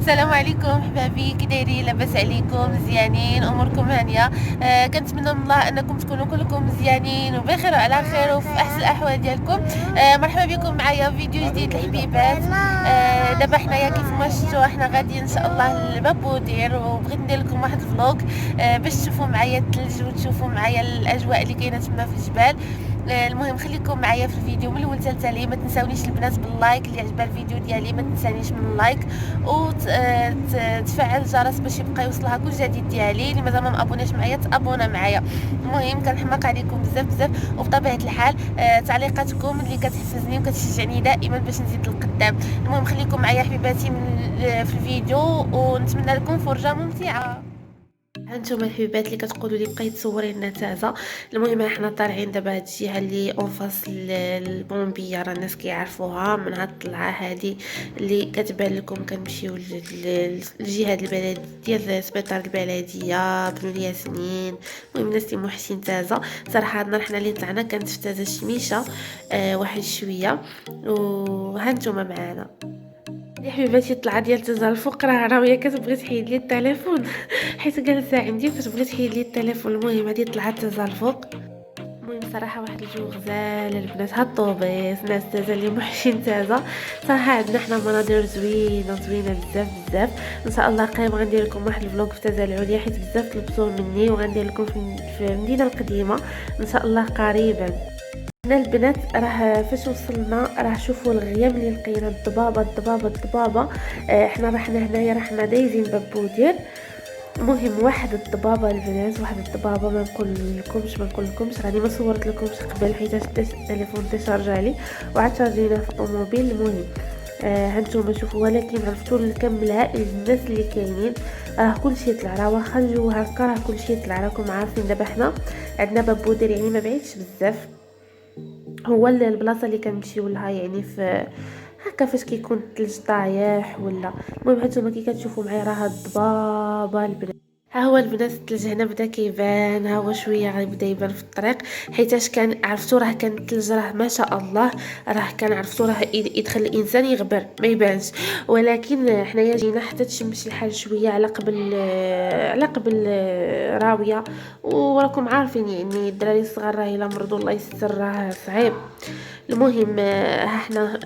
السلام عليكم حبابي، كي دايرين؟ لاباس عليكم؟ مزيانين؟ اموركم هانيه؟ كنتمنى من الله انكم تكونوا كلكم مزيانين وبخير وعلى خير وفي احسن الاحوال ديالكم. مرحبا بكم معايا في فيديو جديد الحبيبات. دابا حنايا كيف ما شفتوا احنا غاديين ان شاء الله لبابودير، وبغيت ندير لكم واحد الفلوق باش تشوفوا معايا الثلج وتشوفوا معايا الاجواء اللي كاينه تما في الجبال. المهم خليكم معايا في الفيديو من الاول حتى التالي. ما تنساونيش البنات باللايك، اللي عجبها الفيديو ديالي ما تنسانيش من اللايك، وتفعل الجرس باش يبقى يوصلها كل جديد ديالي. اللي مازال ما مابوناش معايا تابونا معايا. المهم كنحماق عليكم بزاف بزاف، وبطبيعه الحال تعليقاتكم اللي كتحفزني وكتشجعني دائما باش نزيد للقدام. المهم خليكم معايا حبيباتي في الفيديو، ونتمنى لكم فرجه ممتعه. هانتوما الحبيبات اللي كتقولوا لي بقيت تصوري لنا تازه. المهم حنا طالعين دابا هاد الجهه اللي اونفاس البومبيه، راه الناس كيعرفوها من هاد الطلعه هادي اللي كتبان لكم. كنمشيو للجهه البلد ديال سبيطار البلديه بنو الياسمين. المهم الناس اللي موحشين تازه. صراحه هاد النهار حنا اللي طلعنا كانت في تازه الشميشه واحد شويه، وهانتوما معانا يا حبيباتي. الطلعه ديال تازه الفوق راه راويه كتبغي تحيد لي التليفون حيت جالسه عندي كتبغي تحيد لي التليفون. المهم هذه طلعت تازه الفوق. المهم صراحه واحد الجو غزال البنات، هاد الطوبيس ناس تازه اللي محشين تازه. صراحه عندنا حنا مناظر زوينه بزاف بزاف. ان شاء الله قريب غندير لكم واحد الفلوق في تازه العليا، حيت بزاف طلبتوه مني، وغندير لكم في المدينه القديمه ان شاء الله قريبا. هنا البنات راه فاش وصلنا راه شوفوا الغيام اللي لقينا، الضبابه. حنا رحنا هنايا، رحنا دايزين بابودير. المهم واحد الضبابه البنات، واحد الضبابه ما نقول لكمش راني ما صورت لكمش قبل حيت التليفون تشارجا لي وعاد شارجيناه في الطوموبيل. المهم هانتوما شوفوا، ولكن عرفتوا الكم هائل الناس اللي كاينين. راه كلشي طلع، راه واخا الجو هكا راه كلشي طلع. راكم عارفين دابا حنا عندنا بابودير يعني ما بعيدش بزاف، هو البلاصه اللي كنمشيو لها يعني في هكا فاش كيكون الثلج طايح ولا. المهم هانتوما كي كتشوفوا معايا راه هاد الضبابه البنات، ها هو البنات الثلج هنا بدا كيبان، ها هو شويه غيبدا يبان في الطريق. حيتاش كان عرفتوا راه كان الثلج راه ما شاء الله، راه كان عرفتوا راه يدخل الانسان يغبر ما يبانش. ولكن حنايا جينا حتى تشمس الحال شويه على قبل راويه. وراكم عارفين يعني الدراري الصغار راه الا مرضوا الله يستر راه صعيب. المهم ها حنا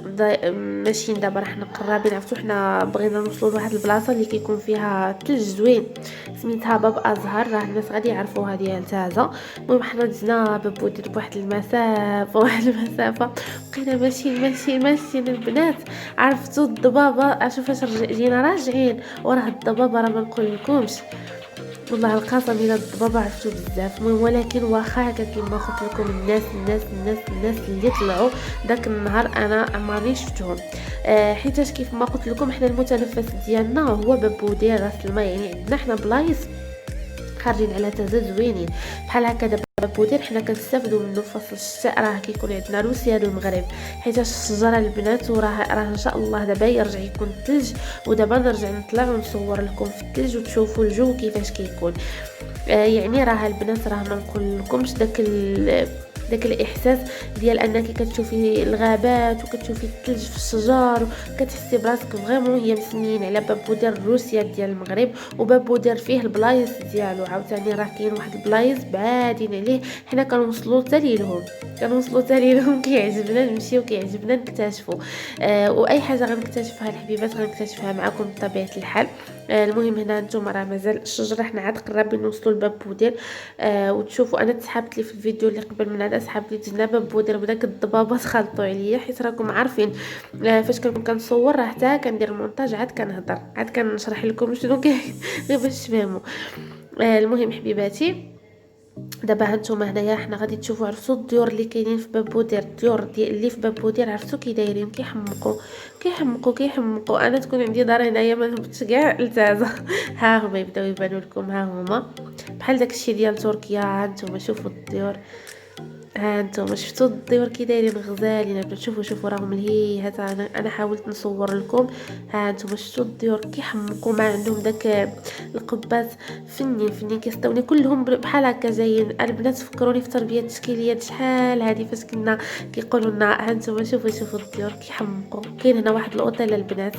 ماشيين دابا، راح قرابين. عرفتوا حنا بغينا نوصلوا لواحد البلاصه اللي كيكون فيها ثلج زوين، سميتها باب ازهر، راه الناس غادي يعرفوها ديال تازه. المهم حنا دزنا بابودير بواحد المسافه بقينا ماشيين البنات. عرفتوا الضبابه اشوف فاش جينا راجعين وراه الضبابه راه ما نقول لكمش والله القسم الى الضبابه عرفتو بزاف. المهم ولكن واخا هكا كيما قلت لكم الناس اللي طلعوا داك النهار انا عمرني شفتهم. حيتاش كيف ما قلت لكم حنا المتنفس ديالنا هو بابودير راس الماء، يعني عندنا حنا بلايص خارجين على تازا زوينين بحال هكا. دابا بابودير حنا كنستافدوا منه في فصل الشتاء، راه كيكون عندنا روسيا المغرب حيت الشجره البنات، وراه ان شاء الله دابا يرجع يكون الثلج، ودابا نرجع نطلع ونصور لكم في الثلج وتشوفوا الجو كيفاش كيكون. يعني راه البنات راه ما نقول لكمش داك الاحساس ديال انك كتشوفي الغابات وكتشوفي الثلج في الشجر وكتحسي براسك فريمون هي مسنين على بابودير روسيا ديال المغرب. وبابودير فيه البلايص ديالو عاوتاني، راه كاين واحد البلايص بعادين عليه، حنا كنوصلوا حتى ليلهم كيعجبنا نمشيو كيعجبنا نكتشفوا. واي حاجه غنكتشفها الحبيبات غنكتشفها معكم بطبيعه الحال. المهم هنا نتوما راه مازال الشجره، حنا عاد قرابين نوصلوا لبابودير. وتشوفوا انا تسحبت لي في الفيديو اللي قبل من هذا سحبت لي جنابه بودر بداك الضبابه خلطوا عليا، حيت راكم عارفين فاش كنكون كنصور راه حتى كندير مونتاج عاد كنهضر عاد كنشرح لكم شنو كاين غير باش تفهموا. المهم حبيباتي دابا هانتوما هنايا حنا غادي تشوفوا عرفتوا الديور اللي كاينين في بابودير، الديور ديال اللي في بابودير عرفتوا كي دايرين كيحمقوا. انا تكون عندي دار هنايا ما نهبطش كاع لتازه ها هما يبداو يبانوا لكم، ها هما بحال داكشي ديال تركيا. هانتوما شوفوا الديور، ها انتم شفتوا الديور كي دايرين غزالين. شوفوا راهم لهيهات. انا حاولت نصور لكم. ها انتم شفتوا الديور كيحمقوا، ما عندهم داك القبات فنين كيسطوني كلهم بحال هكا جايين. البنات فكروني في تربيه التشكيليات شحال هذه فاش كنا كيقولوا لنا. ها انتم شوفوا الديور كيحمقوا. كاين هنا واحد الاوتيل البنات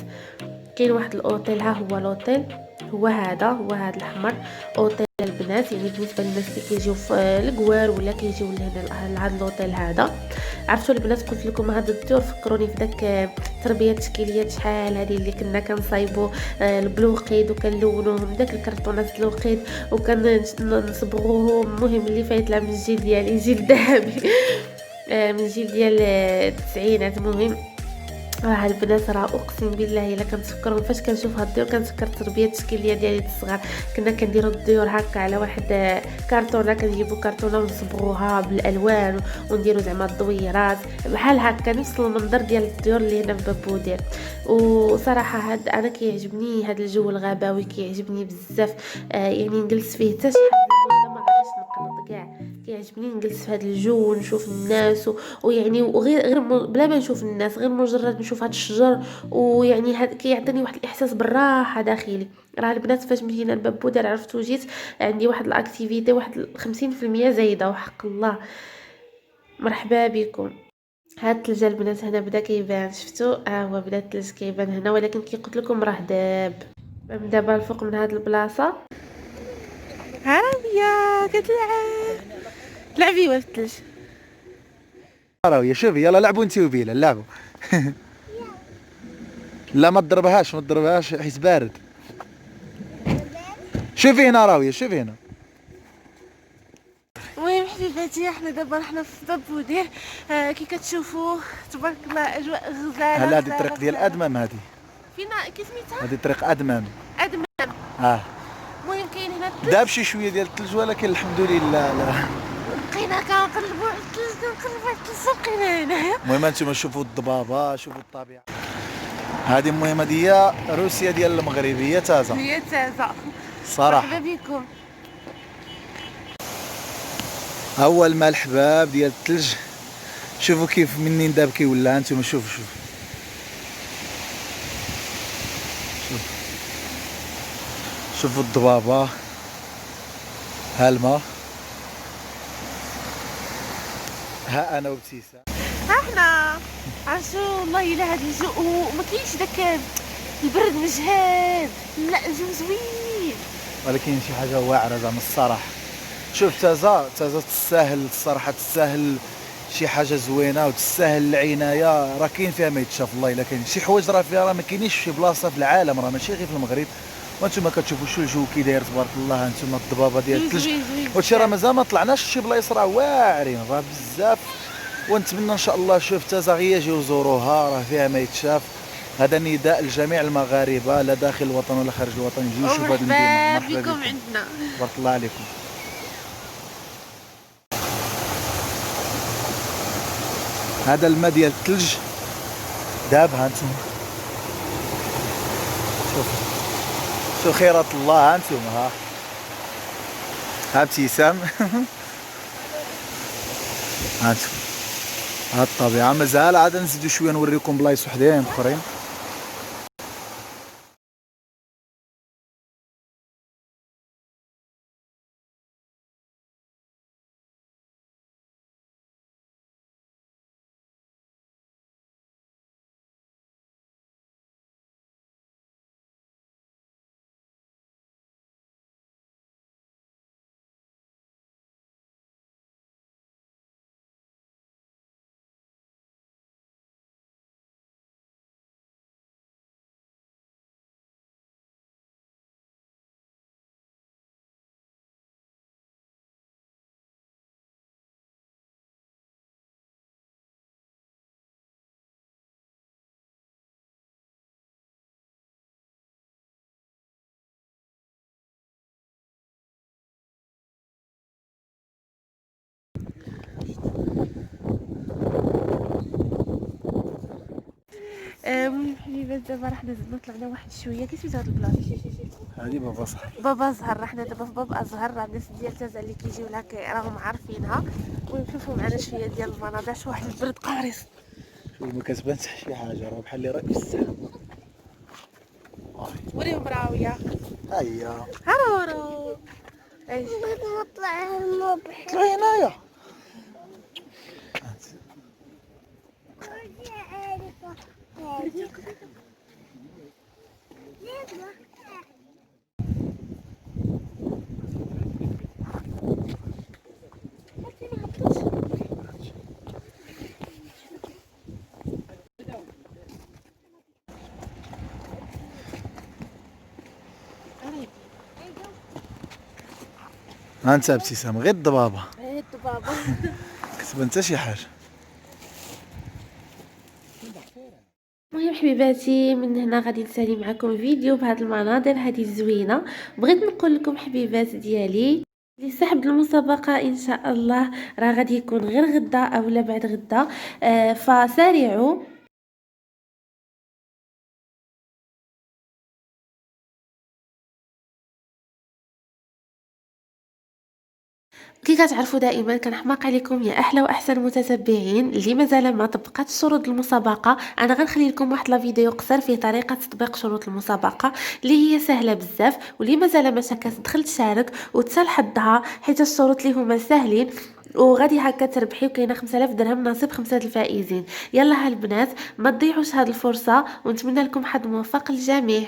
كاين واحد الاوتيل، ها هو الاوتيل، هو هذا الاحمر، اوتيل البنات. يعني بالنسبه للناس اللي كيجيو في الكوار ولا كيجيو لهنا لهذا الاوتيل هذا. عرفتوا البنات، قلت لكم هذا الدور فكروني في داك التربيه التشكيليه شحال هذه اللي كنا كنصايبوا البلوقيد وكنلونوهم داك الكرتونات البلوقيد وكنصبغوهم. المهم اللي فايت العام من الجيل ديالي، جيل ذهبي من الجيل ديال التسعينات. المهم راه البنات راه اقسم بالله الا كنتفكرهم فاش كنشوف هاد الديور كنتفكر التربيه التشكيليه ديالي الصغار. كنا كنديروا الديور هكا على واحد كرتونه، كنجيبوا كرتونه ونصبغوها بالالوان ونديروا زعما الدويرات بحال هكا، نفس المنظر ديال الديور اللي هنا في بابودير. وصراحه هاد انا كيعجبني هاد الجو الغابوي، كيعجبني بزاف. يعني نجلس فيه حتى شحال ما غاديش نقلط كاع. كيعجبني نجلس في هذا الجو ونشوف الناس ويعني وغير بلا ما نشوف الناس، غير مجرد نشوف هذا الشجر. ويعني هذا كيعطيني واحد الاحساس بالراحه داخلي. راه البنات فاش مشينا لبابودر عرفتو جيت عندي واحد الاكتيفيتي واحد 50% زايده، وحق الله. مرحبا بكم. هاد الثلج البنات هنا بدا كيبان، شفتوا؟ هو بدا الثلج كيبان هنا، ولكن كي قلت لكم راه دابا الفوق من هاد البلاصه. عربيه كتلعب، لعبي في الثلج. راوية شوفي، يلا لعبوا انتي وبيلا لعبوا. لا ما تضربهاش حيت بارد. شوفي هنا راوية، شوفي هنا. المهم حبيباتي، احنا دابا رحنا في بابودير. كي كتشوفوا تبارك الله اجواء غزاله. هلا هذه الطريق ديال ادمام، هذه فينا كي سميتها هذه طريق ادمام. ادمام. المهم كاين هنا الثلج، داب شي شويه ديال الثلج ولكن الحمد لله. لا بقينا كنقلبوا على الثلج بقينا هنايا. المهم انتم شوفوا الضبابه، شوفوا الطبيعه. هذه المهم هذه هي روسيا ديال المغرب، هي تازه، هي تازه صراحه. مرحبا بكم. اول ما الحباب ديال الثلج. شوفوا كيف منين داب كيولع. انتم شوفوا شوفوا الضبابه، ها الماء، ها انا وابتسام. احنا عرفتوا والله الا هذا الجو وما كاينش داك البرد مجهد، لا الجو زوين. ولكن شي حاجه واعره زعما الصراحه. شوف تازا تستاهل الصراحه، تستاهل شي حاجه زوينه وتستاهل العنايه. راه كاين فيها ما يتشاف الله الا كاين شي حوايج راه فيها، راه ما كاينينش في بلاصه في العالم، راه ماشي غير في المغرب. وانتم كتشوفوا شو الجو كي داير تبارك الله. انتم الضبابه ديال الثلج وهادشي راه مازال ما طلعناش شي بلايص راه واعرين راه بزاف. ونتمنى ان شاء الله شوف تازا غير يجيو يزوروها، راه فيها ما يتشاف. هذا نداء لجميع المغاربه لا داخل الوطن ولا خارج الوطن، يجيو يشوفوا هذه المدينه. مرحبا بكم عندنا، بارك الله عليكم. هذا الماء ديال الثلج داب، ها انتم شوف خيرات الله. ها انتم ها ابتسام. ها انتم ها الطبيعه. مازال عاد نزيدو شويه نوريكم بلايص وحدين اخرين. المهم حبيبات دابا رحنا زدنا طلعنا واحد شويه. كي سميت هاد البلاصه؟ هذه بابا صح، بابا زهر. رحنا دابا في بابا زهر، راه الناس ديال تازا اللي كيجيو لها راهم عارفينها. ونشوفوا معنا شويه ديال المناظر. شو واحد البرد قارص. شوف ما كتبانش شي حاجه، راه بحال اللي راك في السحاب. وريهم راويه. هيا هارورو ايش طلعي هنايا. ها انت ابتسام غير الضبابه هاد بابا. كتبان حتى شي حاجه. المهم حبيباتي، من هنا غادي نسالي معكم فيديو بهاد المناظر هذه الزوينه. بغيت نقول لكم حبيبات ديالي اللي سحب المسابقه ان شاء الله راه غادي يكون غير غدا اولا بعد غدا، فسارعوا. كي كتعرفوا دائما كنحماق عليكم يا احلى واحسن متتبعين اللي مازال ما طبقاتش شروط المسابقه. انا غنخلي لكم واحد لا فيديو قصير فيه طريقه تطبيق شروط المسابقه اللي هي سهله بزاف، واللي مازال ما شاركش تدخل تشارك وتسال حظها حيت الشروط اللي هما ساهلين وغادي هكا تربحي، وكاينه 5000 درهم نصيب 5 الفائزين. يلا هالبنات ما تضيعوش هذه الفرصه، ونتمنى لكم حظ موفق للجميع.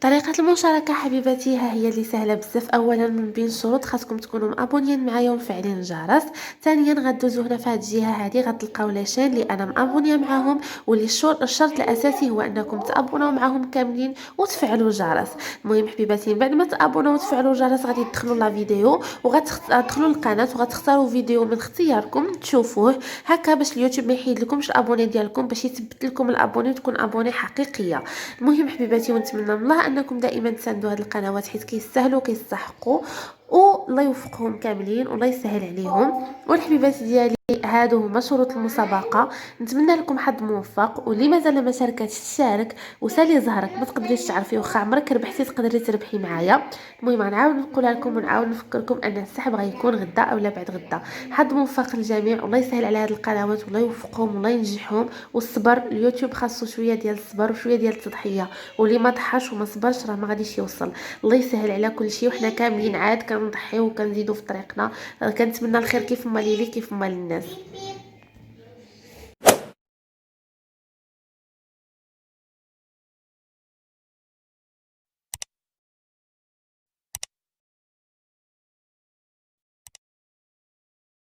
طريقة المشاركة حبيباتي ها هي اللي سهلة بزاف. اولا من بين الشروط خاصكم تكونوا مابونيين معايا ومفعلين الجرس. ثانيا غدوزو هنا في هذه الجهة هذه غتلقاو لاشين اللي انا مابونيه معاهم، واللي الشرط الاساسي هو انكم تابوناو معاهم كاملين وتفعلوا الجرس. المهم حبيباتي بعد ما تابوناو وتفعلوا الجرس غادي تدخلوا لا فيديو وغتدخلوا القناه وغتختاروا فيديو من اختياركم تشوفوه هكا باش اليوتيوب ما يحيد لكمش الابوني ديالكم، باش يثبت لكم الابوني وتكون ابوني حقيقيه. المهم حبيباتي ونتمنى من الله انكم دائما تساندوا هذه القنوات حيت كيستاهلوا كيستحقوا، والله يوفقهم كاملين والله يسهل عليهم. والحبيبات ديالي هادو هما شروط المسابقه. نتمنى لكم حظ موفق، واللي مازال ما شاركاتش تشارك وسالي زهرك ما تقدريش تعرفي واخا عمرك ربحتي تقدري تربحي معايا. المهم غنعاود نقولها لكم ونعاود نفكركم ان السحب غيكون غدا اولا بعد غدا. حظ موفق للجميع والله يسهل على هذه القنوات والله يوفقهم والله ينجحهم. والصبر اليوتيوب خاصو شويه ديال الصبر وشويه ديال التضحيه، واللي ما ضحاش وما صبرش راه ما غاديش يوصل. الله يسهل على كل شيء، وحنا كاملين عاد كنضحيو وكنزيدوا في طريقنا. كنتمنى الخير كيف ما ليلي كيف ما للناس.